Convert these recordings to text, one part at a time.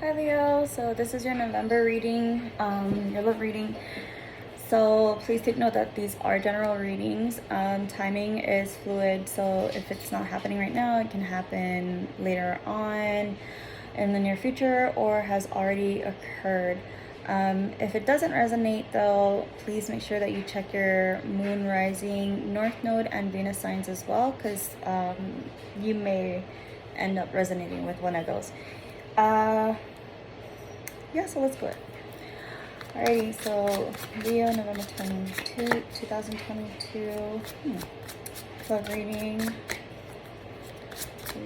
Hi Leo, so this is your November reading, your love reading. So please take note that these are general readings. Timing is fluid, so if it's not happening right now, it can happen later on in the near future or has already occurred. If it doesn't resonate though, please make sure that you check your moon, rising, north node, and Venus signs as well, because you may end up resonating with one of those. Yeah, so let's go. Alrighty, so Leo, November 22, 2022. Love reading.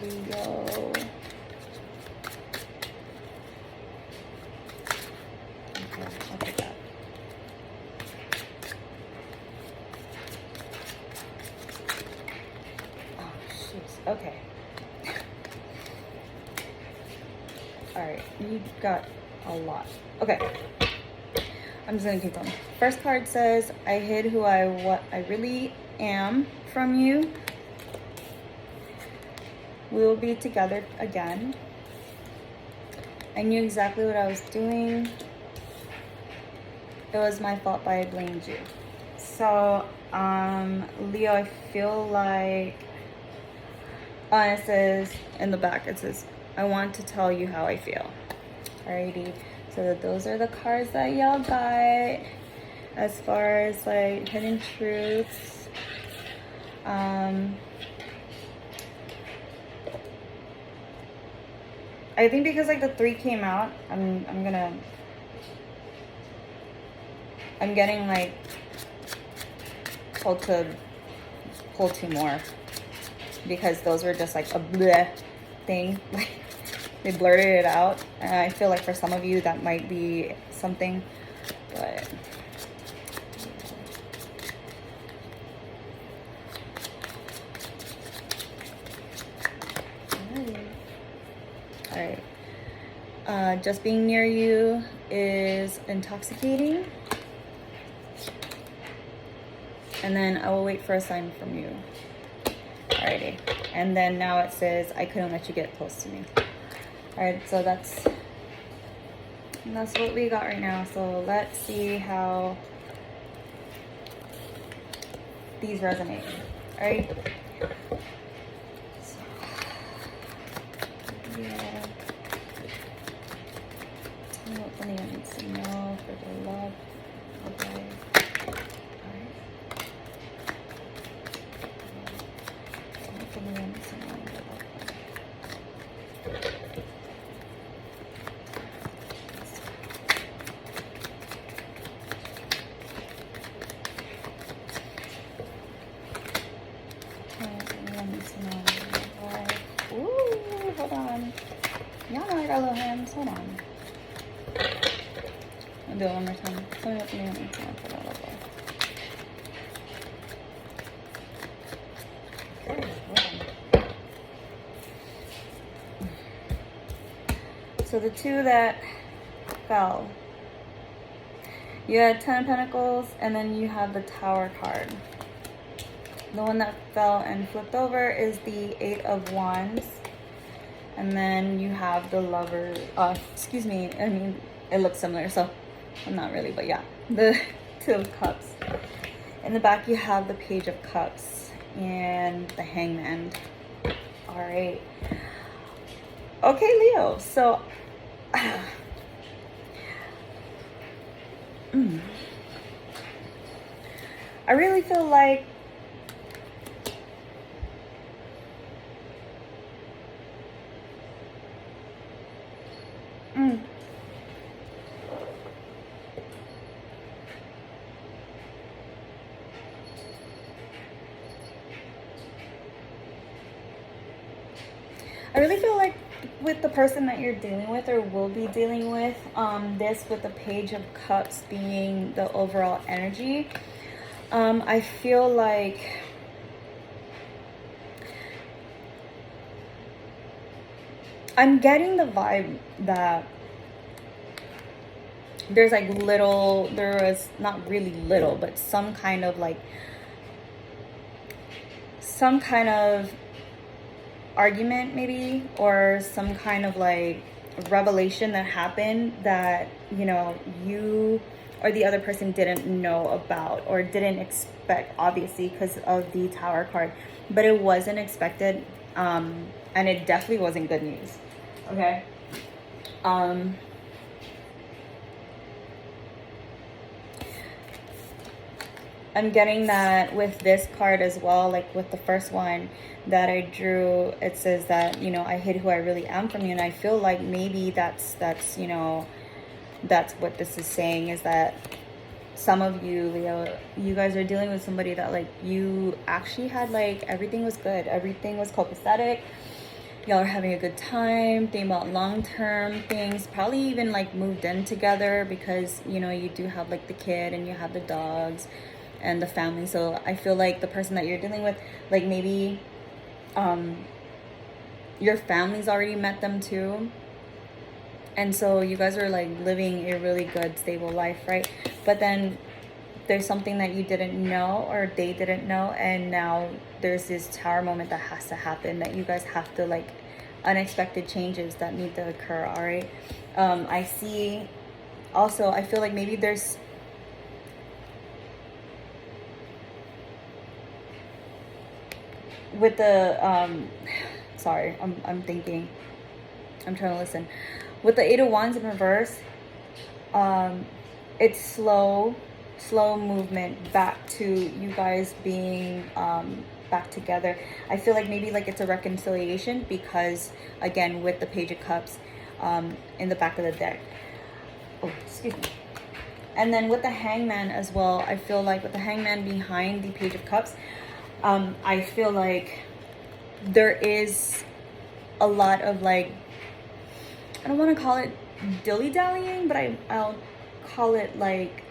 Leo. Okay, I'll take that. Oh, jeez. Okay. Alright, you got a lot. Okay. I'm just gonna keep going. First card says, I hid what I really am from you. We will be together again. I knew exactly what I was doing. It was my fault, but I blamed you. So, Leo, I feel like, it says, in the back, it says, I want to tell you how I feel. Alrighty, so those are the cards that y'all got as far as like hidden truths. I think because like the 3 came out, I'm getting like told to pull 2 more because those were just like a bleh thing. Like they blurted it out, and I feel like for some of you that might be something, but all right. Just being near you is intoxicating, and then I will wait for a sign from you. Alrighty, and then now it says I couldn't let you get close to me. Alright, so that's what we got right now. So let's see how these resonate. Alright. So, yeah. Tell me what the Leo needs to know for the love. Okay. Alright. Tell me what the Leo needs to know for the love. Ooh, hold on. Y'all know I got little hands. Hold on. I'll do it one more time. Tell me what the name is for that level. Okay, hold on. So the 2 that fell, you had 10 of Pentacles, and then you have the Tower card. The one that fell and flipped over is the 8 of Wands. And then you have the Lover, excuse me, I mean, it looks similar, so I'm not really, but yeah, the 2 of Cups. In the back, you have the Page of Cups and the Hangman. All right. Okay, Leo, so I really feel like with the person that you're dealing with or will be dealing with, this with the Page of Cups being the overall energy, I feel like I'm getting the vibe that there's like there was not really little, but some kind of argument maybe, or some kind of like revelation that happened that, you know, you or the other person didn't know about or didn't expect, obviously, because of the Tower card. But it wasn't expected, and it definitely wasn't good news. Okay. I'm getting that with this card as well, like with the first one that I drew, it says that, you know, I hid who I really am from you. And I feel like maybe that's, you know, that's what this is saying, is that some of you, Leo, you guys are dealing with somebody that, like, you actually had, like, everything was good. Everything was copacetic. Y'all are having a good time, thinking about long-term things, probably even, like, moved in together because, you know, you do have, like, the kid and you have the dogs and the family. So I feel like the person that you're dealing with, like, maybe your family's already met them too. And so you guys are, like, living a really good, stable life, right? But then there's something that you didn't know or they didn't know, and now there's this Tower moment that has to happen, that you guys have to, like, unexpected changes that need to occur, all right? I see also, I feel like maybe there's with the sorry, I'm thinking, I'm trying to listen. With the Eight of Wands in reverse, it's slow movement back to you guys being back together. I feel like maybe, like, it's a reconciliation because, again, with the Page of Cups in the back of the deck. Oh, excuse me. And then with the Hangman as well, I feel like with the Hangman behind the Page of Cups, I feel like there is a lot of, like, I don't want to call it dilly-dallying, but I'll call it, like,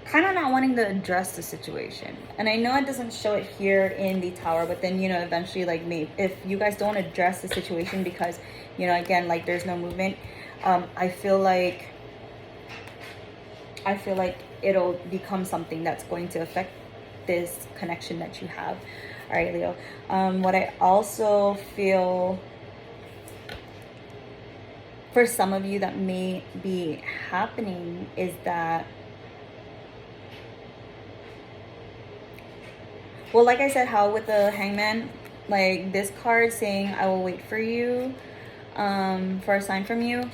kind of not wanting to address the situation. And I know it doesn't show it here in the Tower, but then, you know, eventually, like, maybe if you guys don't address the situation because, you know, again, like, there's no movement, I feel like it'll become something that's going to affect this connection that you have. All right, Leo. What I also feel for some of you that may be happening is that, well, like I said, how with the Hangman, like, this card saying, I will wait for you, for a sign from you.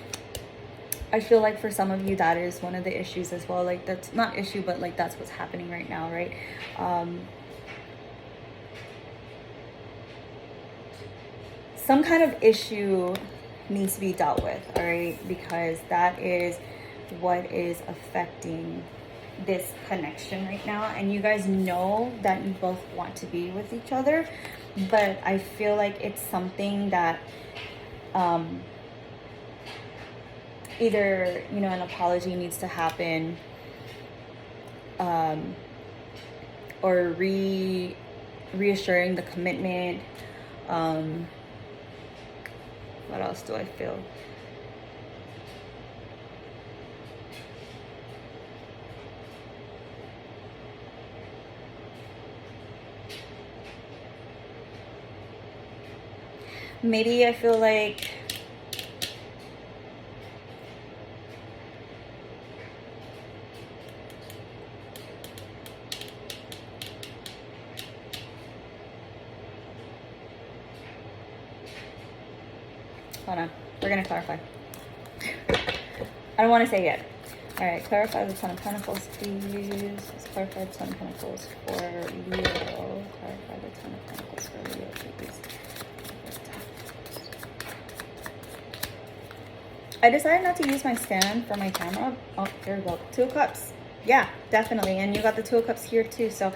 I feel like for some of you, that is one of the issues as well. Like, that's not issue, but, like, that's what's happening right now, right? Some kind of issue needs to be dealt with, all right? Because that is what is affecting this connection right now. And you guys know that you both want to be with each other, but I feel like it's something that either, you know, an apology needs to happen, or reassuring the commitment. What else do I feel? Maybe I feel like hold on, we're gonna clarify. I don't want to say yet. All right, clarify the Ten of Pentacles, please. Let's clarify the Ten of Pentacles for Leo. Clarify the Ten of Pentacles for Leo, please. I decided not to use my stand for my camera. Oh, there we go. Two of Cups. Yeah, definitely. And you got the Two of Cups here too. So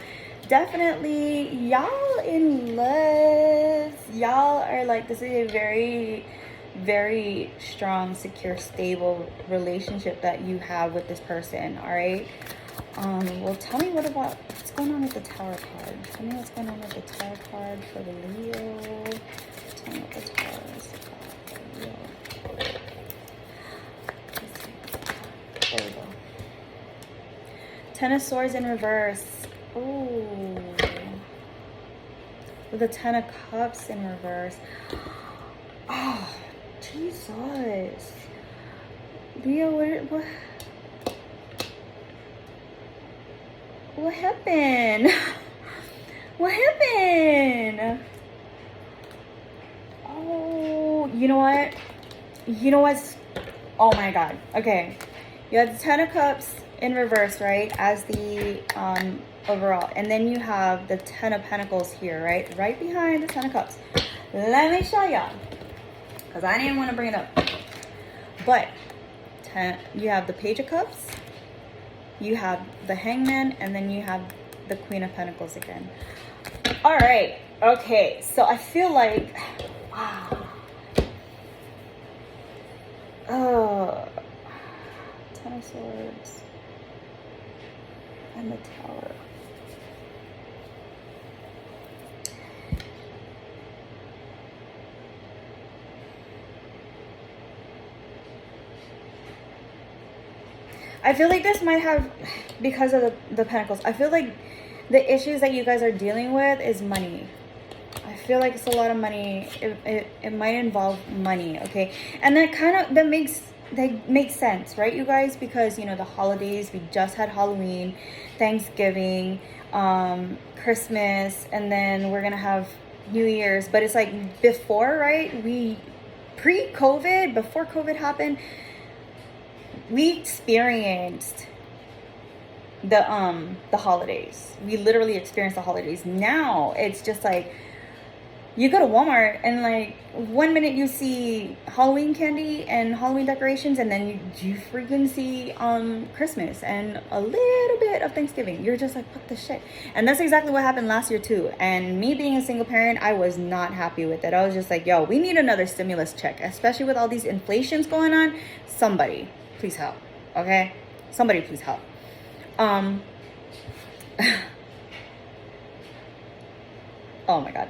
definitely, y'all in love. Y'all are, like, this is a very, very strong, secure, stable relationship that you have with this person, all right? Well, tell me what's going on with the Tower card. Tell me what's going on with the Tower card for the Leo. Tell me what the Tower is for Leo. There we go. Ten of Swords in reverse. Ooh. with the Ten of Cups in reverse. Oh, Jesus. Leo, what happened? What happened? Oh, you know what? You know what's... Oh my God. Okay. You have the Ten of Cups in reverse, right? As the overall. And then you have the Ten of Pentacles here, right? Right behind the Ten of Cups. Let me show y'all. Because I didn't want to bring it up. But you have the Page of Cups. You have the Hangman. And then you have the Queen of Pentacles again. All right. Okay. So I feel like... Wow. Oh. Ten of Swords. And the Tower. I feel like this might have, because of the Pentacles, I feel like the issues that you guys are dealing with is money. I feel like it's a lot of money. It might involve money, okay? And that makes sense, right, you guys? Because, you know, the holidays, we just had Halloween, Thanksgiving, Christmas, and then we're gonna have New Year's. But it's like before, right? Pre-COVID, before COVID happened, we experienced the holidays. We literally experienced the holidays. Now it's just like you go to Walmart and like 1 minute you see Halloween candy and Halloween decorations, and then you freaking see Christmas and a little bit of Thanksgiving. You're just like, what the shit? And that's exactly what happened last year too. And me being a single parent, I was not happy with it. I was just like, yo, we need another stimulus check, especially with all these inflations going on. Somebody please help. Okay, somebody please help. Oh my God.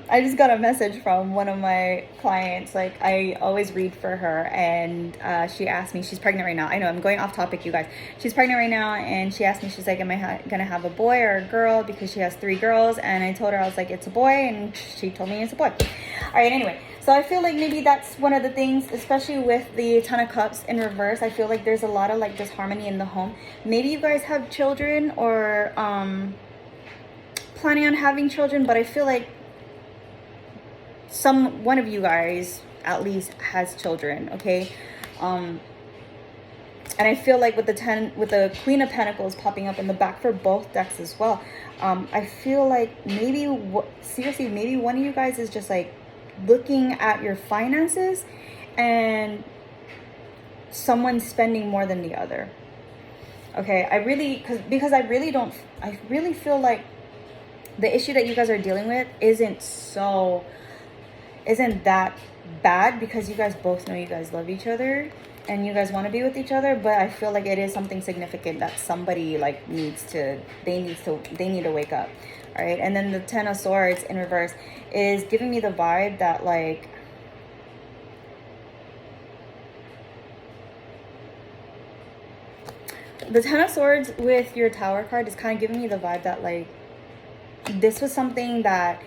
I just got a message from one of my clients. Like, I always read for her, and she asked me, she's pregnant right now. I know I'm going off topic, you guys. She's pregnant right now, and she asked me, she's like, am I gonna have a boy or a girl? Because she has 3 girls. And I told her, I was like, it's a boy, and she told me it's a boy. All right, anyway, so I feel like maybe that's one of the things, especially with the Ten of Cups in reverse. I feel like there's a lot of like disharmony in the home. Maybe you guys have children or planning on having children, but I feel like one of you guys at least has children, okay? And I feel like with the Queen of Pentacles popping up in the back for both decks as well, I feel like maybe seriously, maybe one of you guys is just like looking at your finances and someone's spending more than the other. Okay, because I really feel like the issue that you guys are dealing with isn't that bad, because you guys both know you guys love each other and you guys want to be with each other. But I feel like it is something significant that somebody like needs to wake up. All right, and then the Ten of Swords in reverse is giving me the vibe that like the Ten of Swords with your Tower card is kind of giving me the vibe that like this was something that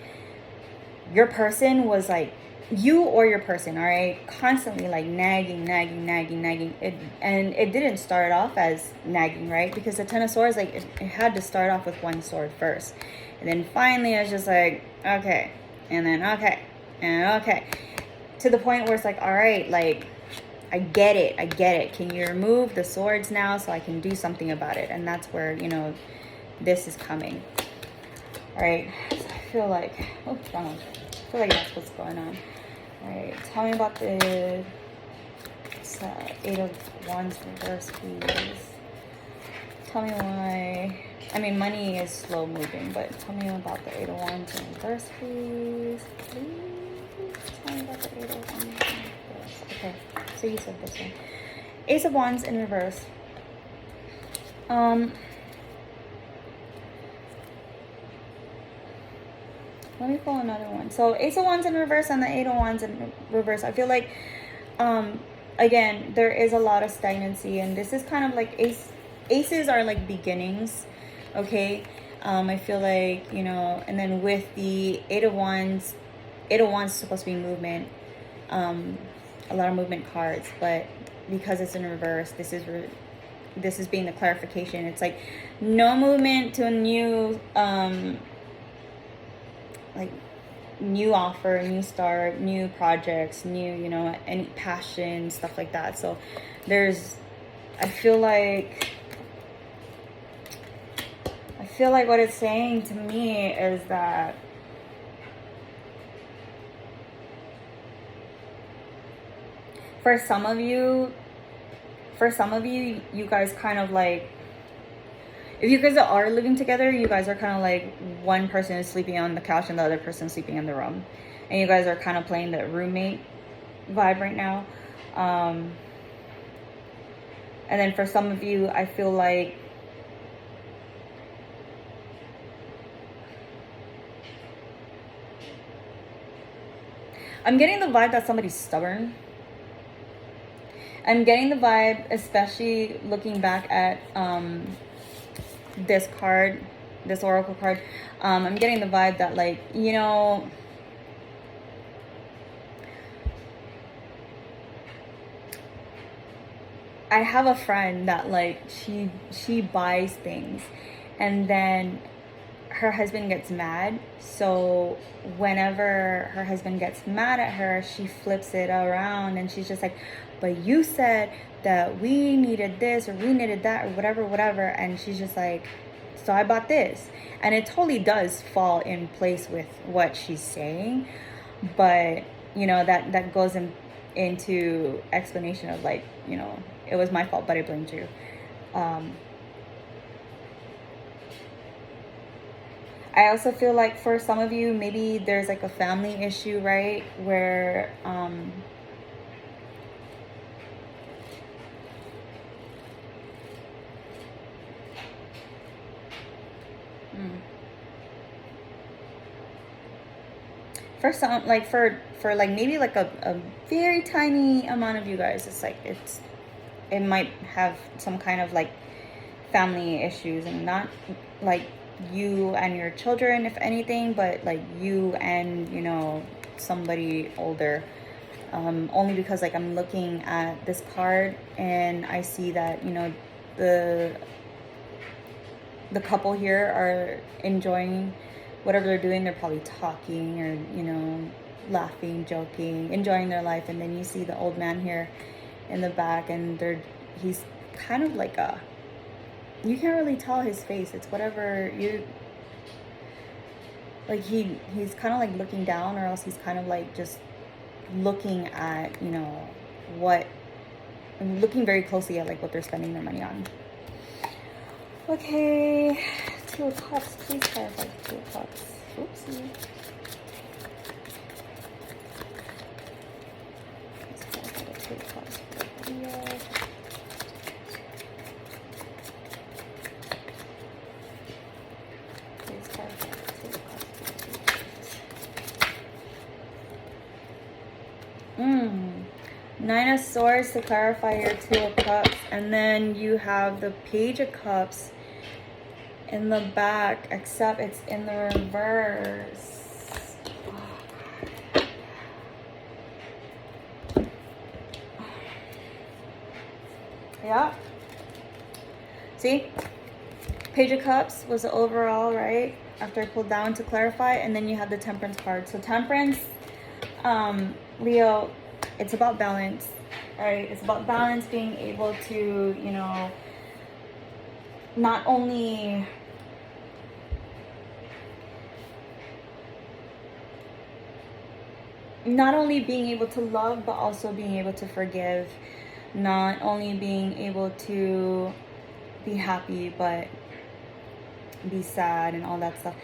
your person was like, you or your person, all right, constantly like nagging it, and it didn't start off as nagging, right? Because the Ten of Swords, like it had to start off with one sword first, and then finally it's just like okay, and then okay, and okay, to the point where it's like, all right, like I get it, can you remove the swords now so I can do something about it? And that's where, you know, this is coming. All right, so I feel like, oh, wrong one. I feel like that's what's going on. All right, tell me about the Eight of Wands reverse, please. Tell me why. I mean, money is slow moving, but tell me about the Eight of Wands in reverse, please. Please tell me about the Eight of Wands in reverse. Okay, so you said this one. Ace of Wands in reverse. Let me pull another one. So Ace of Wands in reverse and the Eight of Wands in reverse. I feel like, again, there is a lot of stagnancy, and this is kind of like aces are like beginnings, okay? I feel like, you know, and then with the Eight of Wands is supposed to be movement, a lot of movement cards, but because it's in reverse, this is being the clarification. It's like no movement to a new, like new offer, new start, new projects, new, you know, any passion, stuff like that. So I feel like what it's saying to me is that for some of you, you guys kind of like, if you guys are living together, you guys are kind of like one person is sleeping on the couch and the other person is sleeping in the room. And you guys are kind of playing the roommate vibe right now. And then for some of you, I feel like I'm getting the vibe that somebody's stubborn. I'm getting the vibe, especially looking back at this card, this oracle card. I'm getting the vibe that, like, you know, I have a friend that, like, she buys things and then her husband gets mad. So whenever her husband gets mad at her, she flips it around and she's just like, but you said that we needed this or we needed that or whatever. And she's just like, so I bought this. And it totally does fall in place with what she's saying. But, you know, that goes into explanation of, like, you know, it was my fault, but I blamed you. I also feel like for some of you, maybe there's like a family issue, right? Where, for some, like for like maybe like a very tiny amount of you guys, it's like, it might have some kind of like family issues, and not like you and your children, if anything, but like you and, you know, somebody older. Only because, like, I'm looking at this card and I see that, you know, the couple here are enjoying whatever they're doing. They're probably talking or, you know, laughing, joking, enjoying their life. And then you see the old man here in the back, and he's kind of like you can't really tell his face. It's whatever you, like, he's kind of like looking down, or else he's kind of like just looking at, you know, looking very closely at like what they're spending their money on. Okay, Two of Cups, please clarify the Two of Cups. Oopsie. Please clarify the Two of Cups for Leo. Please clarify the Two of Cups for Leo. Nine of Swords to clarify your Two of Cups, and then you have the Page of Cups in the back, except it's in the reverse. Yeah. See? Page of Cups was the overall, right? After I pulled down to clarify, and then you have the Temperance card. So Temperance, Leo, it's about balance, right? It's about balance, being able to, you know, not only being able to love, but also being able to forgive. Not only being able to be happy, but be sad and all that stuff.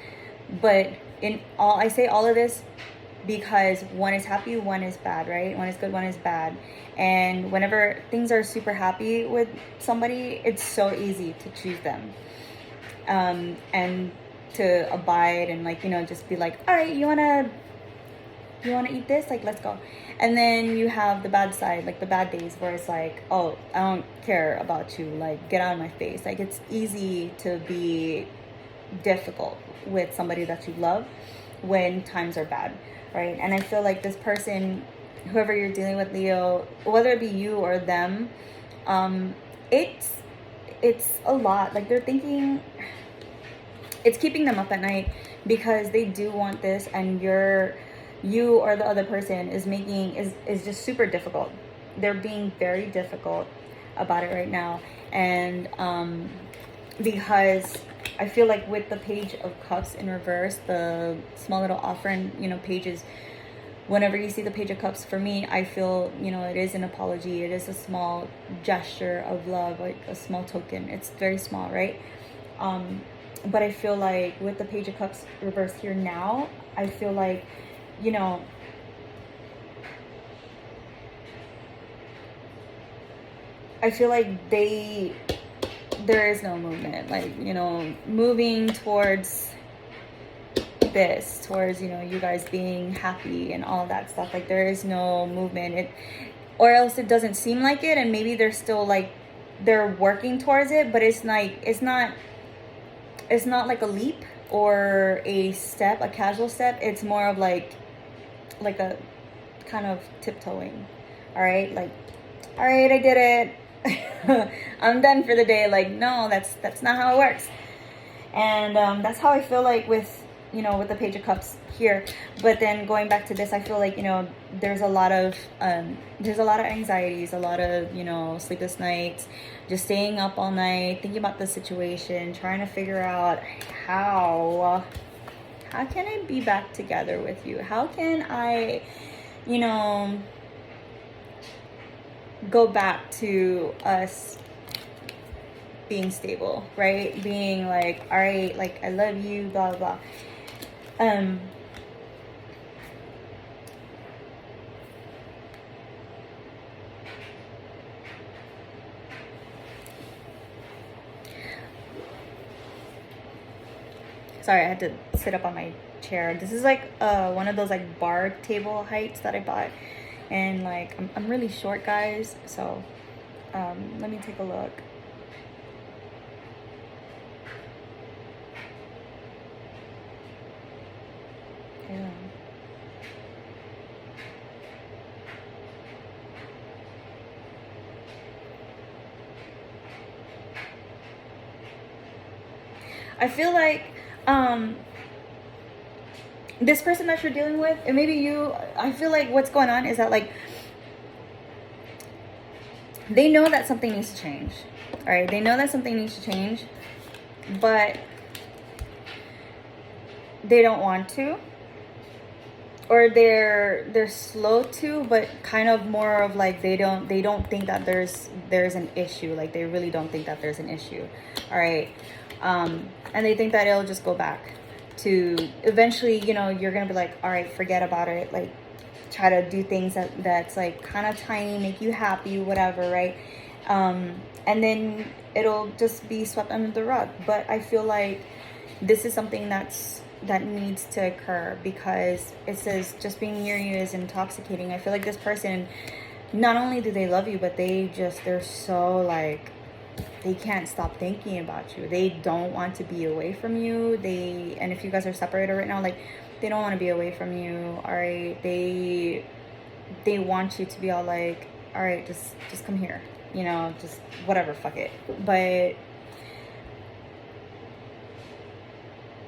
But I say all of this because one is happy, one is bad, right? One is good, one is bad. And whenever things are super happy with somebody, it's so easy to choose them. And to abide and, like, you know, just be like, all right, you wanna eat this? Like, let's go. And then you have the bad side, like the bad days, where it's like, oh, I don't care about you. Like, get out of my face. Like, it's easy to be difficult with somebody that you love when times are bad, right? And I feel like this person, whoever you're dealing with, Leo, whether it be you or them, it's a lot. Like, they're thinking, it's keeping them up at night because they do want this, and you or the other person is just super difficult. They're being very difficult about it right now. And because I feel like with the Page of Cups in reverse, the small little offering, pages, whenever you see the Page of Cups, for me, I feel, it is an apology. It is a small gesture of love, like a small token. It's very small, right? But I feel like with the Page of Cups reversed here now, I feel like, I feel like there is no movement, like, moving towards this, towards, you guys being happy and all that stuff. Like, there is no movement, or else it doesn't seem like it, and maybe they're still like, they're working towards it, but it's not like a leap or a casual step. It's more of like a kind of tiptoeing. All right, like, all right, I did it. I'm done for the day. Like, no, that's not how it works. And that's how I feel like with the Page of Cups here. But then going back to this, I feel like, there's a lot of anxieties, a lot of, sleepless nights, just staying up all night, thinking about the situation, trying to figure out how can I be back together with you? How can I, go back to us being stable, right? Being like, all right, like, I love you, blah, blah. Sorry, I had to sit up on my chair. This is like one of those like bar table heights that I bought. And like, I'm really short, guys. So let me take a look. Yeah. I feel like this person that you're dealing with, and maybe you, I feel like what's going on is that, like, they know that something needs to change. All right, they know that something needs to change, but they don't want to, or they're slow to, but kind of more of like, they don't think that there's an issue. Like, they really don't think that there's an issue. All right. And they think that it'll just go back to eventually, you're gonna be like, all right, forget about it. Like, try to do things that's like kind of tiny, make you happy, whatever, right? And then it'll just be swept under the rug. But I feel like this is something that needs to occur, because it says just being near you is intoxicating. I feel like this person, not only do they love you, but they're so like, they can't stop thinking about you. They don't want to be away from you. And if you guys are separated right now, like, they don't want to be away from you. All right, they want you to be all like, all right, just come here, just whatever, fuck it. But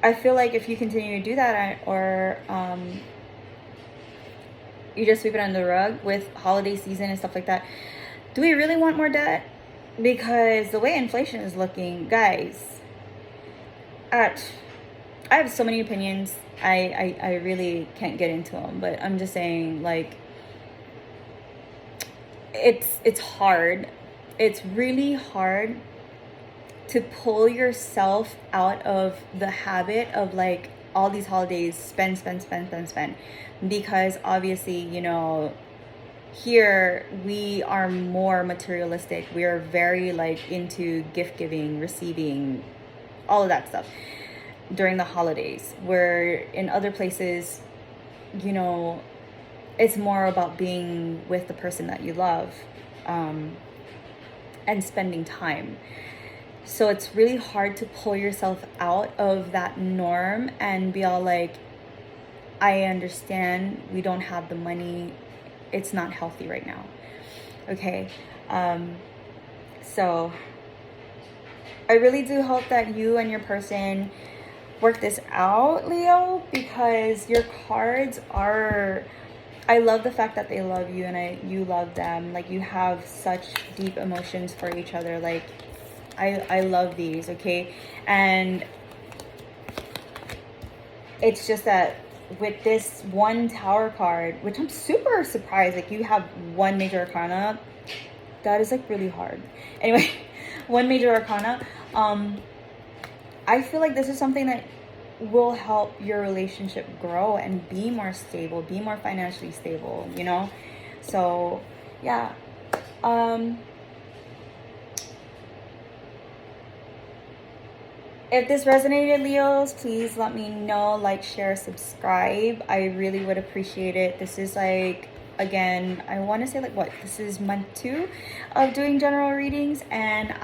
I feel like if you continue to do that, or you just sweep it under the rug with holiday season and stuff like that, do we really want more debt? Because the way inflation is looking, guys, I have so many opinions. I really can't get into them, but I'm just saying, like, it's hard. It's really hard to pull yourself out of the habit of, like, all these holidays, spend, because obviously, here we are more materialistic. We are very like into gift giving, receiving, all of that stuff during the holidays, where in other places, it's more about being with the person that you love, and spending time. So it's really hard to pull yourself out of that norm and be all like, I understand we don't have the money. It's not healthy right now. Okay. So I really do hope that you and your person work this out, Leo, because your cards are, I love the fact that they love you and you love them. Like, you have such deep emotions for each other. Like, I love these, okay? And it's just that with this one Tower card, which I'm super surprised, like, you have one major arcana, that is like really hard. Anyway, one major arcana. I feel like this is something that will help your relationship grow and be more stable, be more financially stable, you know? So, yeah. If this resonated, Leos, please let me know. Like, share, subscribe. I really would appreciate it. This is like, again, I want to say like what? This is month 2 of doing general readings, and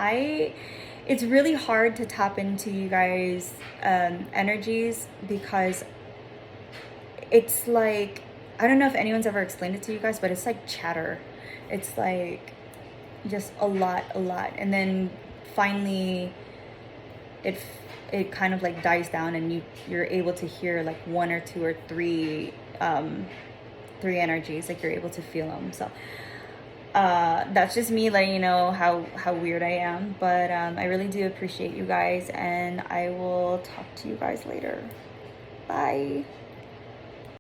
it's really hard to tap into you guys' energies, because it's like, I don't know if anyone's ever explained it to you guys, but it's like chatter. It's like just a lot. And then finally it kind of like dies down, and you're able to hear like 1 or 2 or 3 energies, like you're able to feel them. So that's just me letting you know how weird I am, but I really do appreciate you guys, and I will talk to you guys later. Bye.